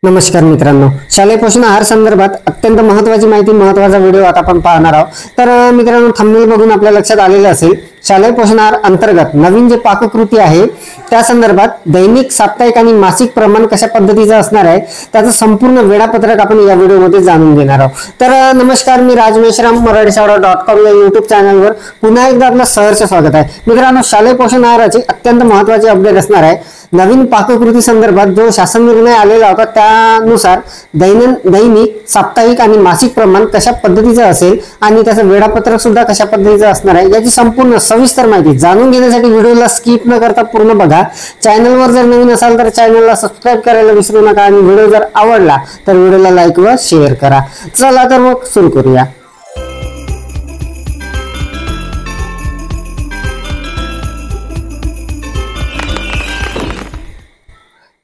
नमस्कार मित्रांनो, शालेय पोषण आहार संदर्भात अत्यंत महत्त्वाची माहिती, महत्त्वाचा व्हिडिओ आता आपण पाहणार आहोत। तर मित्रांनो, थंबनेल बघून आपल्या लक्षात आलेलं असेल, शालेय पोषण आहार अंतर्गत नवीन जे पाककृती आहे त्या संदर्भात दैनिक, साप्ताहिक आणि मासिक प्रमाण कशा पद्धतीचं असणार आहे त्याचं संपूर्ण वेळापत्रक आपण या व्हिडिओमध्ये जाणून घेणार आहोत। तर नमस्कार, मी राजमेश्राम मराठीशाळा.com या YouTube चॅनलवर पुन्हा एकदा आपलं सहर्ष स्वागत आहे। मित्रांनो, शालेय पोषण आहाराचे अत्यंत महत्त्वाचे अपडेट असणार आहे। नवीन पाककृती संदर्भात जो शासन निर्णय आलेला होता त्यानुसार दैनिक, साप्ताहिक आणि मासिक प्रमाण कशा पद्धतीचं असेल आणि त्याचं वेळापत्रक सुद्धा कशा पद्धतीचं असणार आहे याची संपूर्ण सविस्तर माहिती जाणून घेण्यासाठी व्हिडिओला स्किप न करता पूर्ण बघा। चॅनलवर जर नवीन असाल तर चॅनलला सबस्क्राइब करायला विसरू नका आणि व्हिडिओ जर आवडला तर व्हिडिओला लाईक व शेअर करा। चला तर मग सुरू करूया।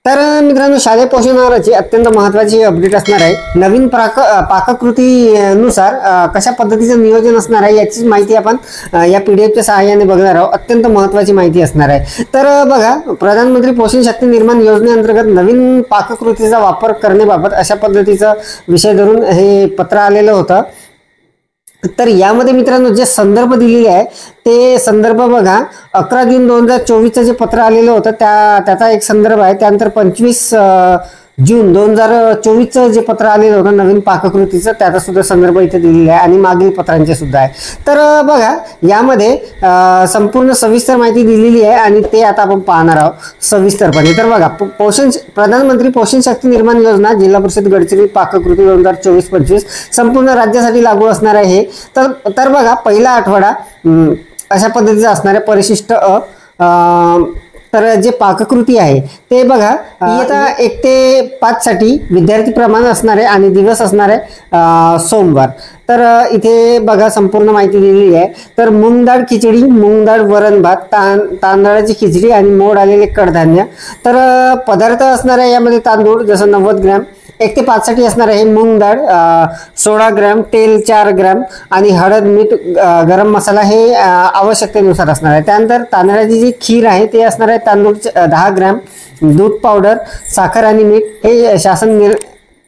तर मित्रांनो, शालेय पोषण आहाराची अत्यंत महत्त्वाची अपडेट असणार आहे। नवीन पाककृतीनुसार कशा पद्धतीचं नियोजन असणार आहे याची माहिती आपण या पीडीएफच्या सहाय्याने बघणार आहोत। अत्यंत महत्त्वाची माहिती असणार आहे। तर बघा, प्रधानमंत्री पोषण शक्ती निर्माण योजनेअंतर्गत नवीन पाककृतीचा वापर करण्याबाबत अशा पद्धतीचा विषय धरून हे पत्र आलेलं होतं। तर यामध्ये मित्रांनो जे संदर्भ दिलेले आहे ते संदर्भ बघा, 11 जून 2024 जे पत्र आलेलं होतं त्याचा एक संदर्भ आहे। त्यानंतर 25 जून 2024 जे पत्र आलेलं होतं नवीन पाककृतीचं त्याचा सुद्धा संदर्भ इथे दिलेला आहे आणि मागील पत्रांचे सुद्धा आहे। तर बघा, यामध्ये संपूर्ण सविस्तर माहिती दिलेली आहे आणि ते आता आपण पाहणार आहोत सविस्तरपणे। तर बघा, प्रधानमंत्री पोषण शक्ती निर्माण योजना जिल्हा परिषद गडचिरोली पाककृती 2024-25 संपूर्ण राज्यासाठी लागू असणार आहे। तर बघा, पहिला आठवडा अशा पद्धतीचा असणार आहे। परिशिष्ट तर जे पाककृती आहे ते बघा, इयत्ता 1 ते 5 साठी विद्यार्थी प्रमाण असणार आहे आणि दिवस असणार आहे सोमवार। तर इथे बघा संपूर्ण माहिती दिलेली आहे। तर मूग डाळ खिचडी, मूग डाळ वरण भात, तांदळाची खिचडी आणि मोड आलेले कडधान्य। तर पदार्थ असणार आहे यामध्ये तांदूळ जसं 90 ग्रॅम, 1 ते 5 साठी असणार आहे मूग डाळ 16 ग्रॅम, तेल 4 ग्रॅम आणि हळद, मीठ, गरम मसाला हे आवश्यकतेनुसार असणार आहे। त्यानंतर तांदळाची जी खीर आहे ते असणार आहे तांदूळ 10 ग्रॅम, दूध पावडर, साखर आणि मीठ हे शासन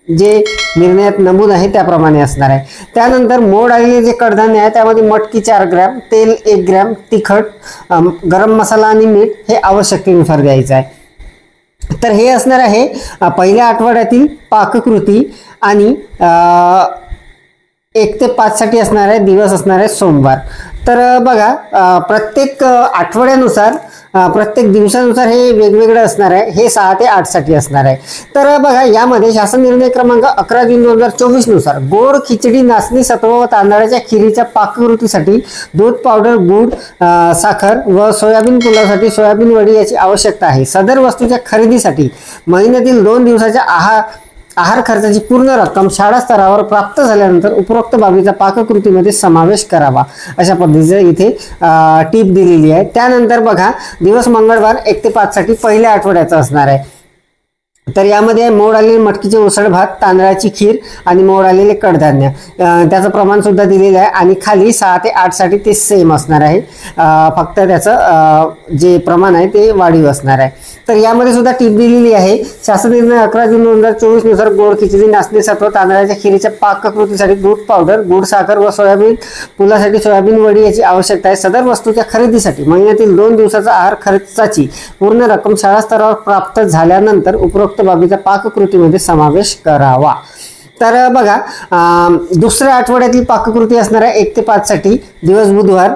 जे निर्णयात नमूद आहे त्याप्रमाणे असणार आहे। त्यानंतर मोड आलेले जे कडधान्य आहे त्यामध्ये मटकी 4 ग्रॅम, तेल 1 ग्रॅम, तिखट, गरम मसाला आणि मीठ हे आवश्यकतेनुसार द्यायचं आहे। तर हे असणार आहे पहिल्या आठवड्यातील पाककृती आणि 1 ते 5 साठी असणार आहे, दिवस असणार आहे सोमवार। तर बघा, प्रत्येक आठवड्यानुसार प्रत्येक दिवसानुसार हे वेगवेगळं असणार आहे। हे 6 ते 8 साठी असणार आहे। तर बघा, यामध्ये शासन निर्णय क्रमांक 11 जून 2024 नुसार गोड खिचडी, नाचणी सत्व व तांदळाच्या खिरीच्या पाककृतीसाठी दूध पावडर, गूळ, साखर व सोयाबीन पुलावसाठी सोयाबीन वडी याची आवश्यकता आहे। सदर वस्तूच्या खरेदीसाठी महिन्यातील 2 दिवसाच्या आहार खर्चाची पूर्ण रक्कम शाळा स्तरावर प्राप्त झाल्यानंतर उपरोक्त बाबीचा पाककृतीमध्ये समावेश करावा, अशा पद्धतीचं इथे टीप दिलेली आहे। त्यानंतर बघा, दिवस मंगळवार 1 ते 5 साठी पहिल्या आठवड्याचा असणार आहे। तर यामध्ये मोड आलेले मटकीचे उसळ भात, तांदळाची खीर आणि मोड आलेले कडधान्य त्याचं प्रमाण सुद्धा दिलेलं आहे आणि खाली 6 ते 8 साठी ते सेम असणार आहे। फक्त त्याचं जे प्रमाण आहे ते वाढीव असणार आहे। तर यामध्ये सुद्धा टीप दिलेली आहे। शासन निर्णय 11 जून 2024 नुसार गोड खिचडी, नाचणी सत्व, तांदळाच्या खिरीच्या पाककृतीसाठी दूध पावडर, गूळ, साखर व सोयाबीन पुलासाठी सोयाबीन वडी याची आवश्यकता आहे। सदर वस्तूच्या खरेदीसाठी महिन्यातील 2 दिवसाचा आहार खर्चाची पूर्ण रक्कम शाळा स्तरावर प्राप्त झाल्यानंतर उपरोक्त बाबीचा पाककृतीमध्ये समावेश करावा। तर बघा, दुसऱ्या आठवड्यातील पाककृती असणार आहे 1 ते 5 साठी, दिवस बुधवार,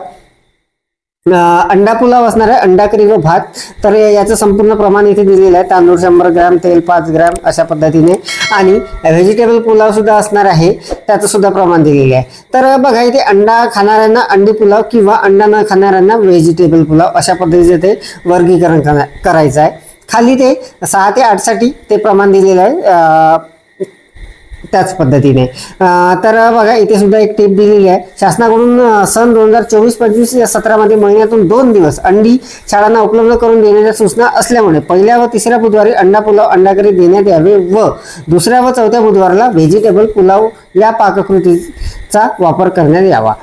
अंडा पुलाव असणार आहे, अंडा करी व भात। तर याचं संपूर्ण प्रमाण इथे दिलेलं आहे। तांदूळ 100 ग्रॅम, तेल 5 ग्रॅम अशा पद्धतीने आणि व्हेजिटेबल पुलाव सुद्धा असणार आहे, त्याचं सुद्धा प्रमाण दिलेलं आहे। तर बघा, इथे अंडा खाणाऱ्यांना अंडी पुलाव किंवा अंडा न खाणाऱ्यांना व्हेजिटेबल पुलाव अशा पद्धतीचे ते वर्गीकरण करायचं आहे। खाली ते 6 ते 8 साठी ते प्रमाण दिलेलं आहे त्याच पद्धतीने। तर बघा, इथे सुद्धा एक टीप दिलेली आहे। शासनाकडून सन 2024-25 या सत्रामध्ये महिन्यातून 2 दिवस अंडी शाळांना उपलब्ध करून देण्याच्या सूचना असल्यामुळे पहिल्या व तिसऱ्या बुधवारी अंडा पुलाव, अंडा करी देण्यात यावे व दुसऱ्या व चौथ्या बुधवारला व्हेजिटेबल पुलाव या पाककृतीचा वापर करण्यात यावा।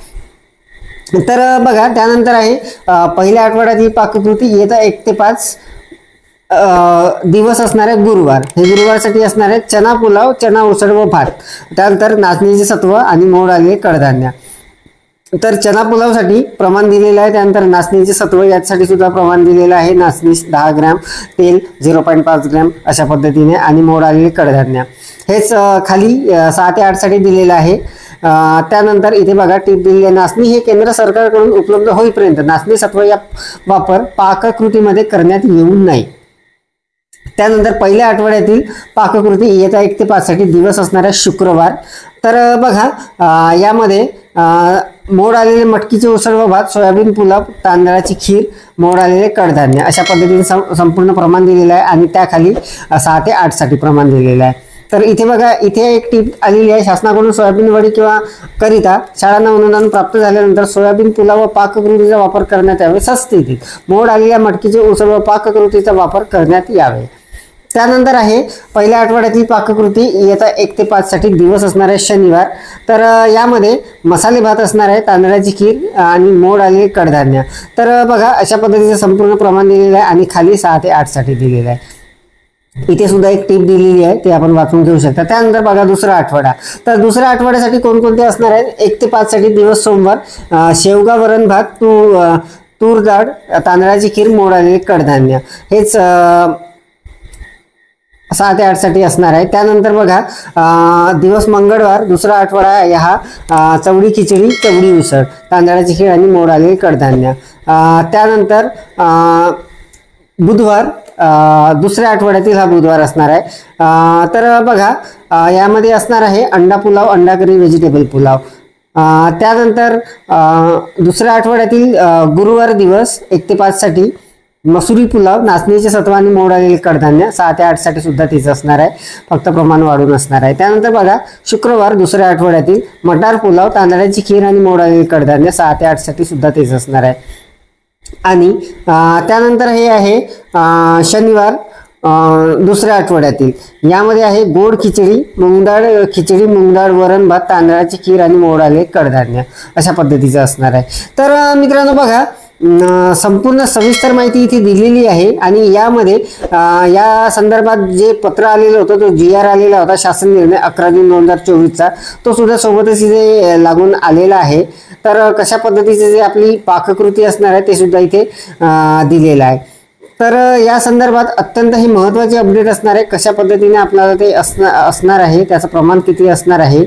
तर बघा, त्यानंतर आहे पहिल्या आठवड्यातील पाककृती, येता 1 ते 5 दिवस असणार आहे गुरुवार. हे गुरुवारसाठी असणार आहे चना पुलाव, चना उसळ व भात. त्यानंतर नाचणीचे सत्व आणि मोड आलेले कडधान्य. तर चना पुलावसाठी प्रमाण दिलेलं आहे. त्यानंतर नाचणीचे सत्व यासाठी सुद्धा प्रमाण दिलेलं आहे. नाचणी 10 ग्रॅम, तेल 0.5 ग्रॅम अशा पद्धतीने आणि मोड आलेले कडधान्य. हेच खाली 6 ते 8 साठी दिलेलं आहे. त्यानंतर इथे बघा टीप दिलेली आहे. नाचणी हे केंद्र सरकारकडून उपलब्ध होईपर्यंत नाचणी सत्व या वापर पाककृतीमध्ये करण्यात येऊ नये. त्यानंतर पहिल्या आठवड्यातील पाककृती इयत्ता 1 ते 5 साठी दिवस असणार आहे शुक्रवार. तर बघा यामध्ये मोड आलेले मटकीचे उसळ व भात, सोयाबीन पुलाव, तांदळाची खीर, मोड आलेले कडधान्य अशा पद्धतीने संपूर्ण प्रमाण दिलेलं आहे आणि त्याखाली 6 ते 8 साठी प्रमाण दिलेलं आहे. तर इथे बघा इथे एक टीप आलेली आहे. शासनाकडून सोयाबीन वडी किंवा करिता शाळांना अनुदान प्राप्त झाल्यानंतर सोयाबीन पुलाव व पाककृतीचा वापर करण्यात यावे. सस्थितीत मोड आलेल्या मटकीचे उसळ व पाककृतीचा वापर करण्यात यावे. त्यानंतर आहे पहिल्या आठवड्यातील पाककृती इयत्ता 1 ते 5 साठी दिवस असणार आहे शनिवार. तर यामध्ये मसाले भात असणार आहे, तांदळाची खीर आणि मोड आलेले कडधान्य. तर बघा अशा पद्धतीचं संपूर्ण प्रमाण दिलेलं आहे आणि खाली 6 ते 8 साठी दिलेलं आहे. इथे सुद्धा एक टीप दिलेली आहे, ते आपण वाचून घेऊ शकता. त्यानंतर बघा दुसरा आठवडा. तर दुसऱ्या आठवड्यासाठी कोणकोणते असणार आहेत? 1 ते 5 साठी दिवस सोमवार शेवगा, वरण भात, तूर डाळ, तांदळाची खीर, मोड आलेले कडधान्य. हेच 6 ते 8 साठी असणार आहे. त्यानंतर बघा दिवस मंगळवार दुसरा आठवडा हा चवडी खिचडी, चवडी उसळ, तांदळाची खीर आणि मोड आलेले कडधान्य. त्यानंतर बुधवार दुसऱ्या आठवड्यातील हा बुधवार असणार आहे. तर बघा यामध्ये असणार आहे अंडा पुलाव, अंडा करी, व्हेजिटेबल पुलाव. त्यानंतर दुसऱ्या आठवड्यातील गुरुवार दिवस 1 ते 5 साठी मसुरी पुलाव, नाचणीचे सत्व आणि मोड आलेले कडधान्य. 6 ते 8 साठी सुद्धा तेच असणार आहे, फक्त प्रमाण वाढून असणार आहे. त्यानंतर बघा शुक्रवार दुसऱ्या आठवड्यातील मटार पुलाव, तांदळाची खीर आणि मोड आलेले कडधान्य. 6 ते 8 साठी सुद्धा तेच असणार आहे. आणि त्यानंतर हे आहे शनिवार दुसऱ्या आठवड्यातील. यामध्ये आहे गोड खिचडी, मुंगडाळ खिचडी, मुंगडाळ, वरण भात, तांदळाची खीर आणि मोड आलेले कडधान्य अशा पद्धतीचं असणार आहे. तर मित्रांनो बघा संपूर्ण सविस्तर माहिती इथे दिलेली आहे आणि यामध्ये या संदर्भात जे पत्र आलेलं होतं, तो GR आलेला होता शासन निर्णय 11 जून 2024चा, तो सुद्धा सोबतच इथे लागून आलेला आहे. तर कशा पद्धतीचे जे आपली पाककृती असणार आहे ते सुद्धा इथे दिलेलं आहे. तर या संदर्भात अत्यंत ही महत्त्वाची अपडेट असणार आहे. कशा पद्धतीने आपल्याला ते असणार आहे, त्याचं प्रमाण किती असणार आहे,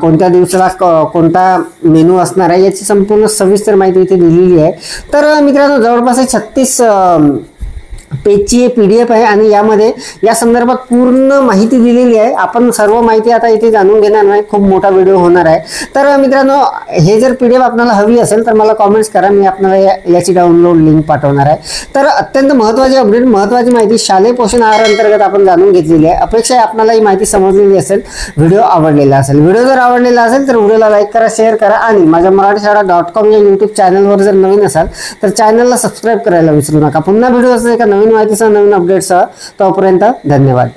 कोणत्या दिवसाला कोणता मेनू असणार आहे, याची संपूर्ण सविस्तर माहिती इथे दिलेली आहे. तर मित्रांनो जवळपास 36 पेजची PDF आहे आणि यामध्ये या संदर्भात पूर्ण माहिती दिलेली आहे. आपण सर्व माहिती आता इथे जाणून घेणार नाही, खूप मोठा व्हिडिओ होणार आहे. तर मित्रांनो हे जर PDF आपल्याला हवी असेल तर मला कॉमेंट्स करा, मी आपल्याला याची डाउनलोड लिंक पाठवणार आहे. तर अत्यंत महत्त्वाची अपडेट, महत्त्वाची माहिती शालेय पोषण आहार अंतर्गत आपण जाणून घेतलेली आहे. अपेक्षा आहे आपल्याला ही माहिती समजलेली असेल, व्हिडिओ आवडलेला असेल. व्हिडिओ जर आवडलेला असेल तर व्हिडिओला लाईक करा, शेअर करा आणि माझ्या मराठीशाळा.com या YouTube चॅनलवर जर नवीन असाल तर चॅनलला सबस्क्राईब करायला विसरू नका. पुन्हा व्हिडिओ असेल एका नवीन माहितीसह, नवीन अपडेटसह. तोपर्यंत धन्यवाद.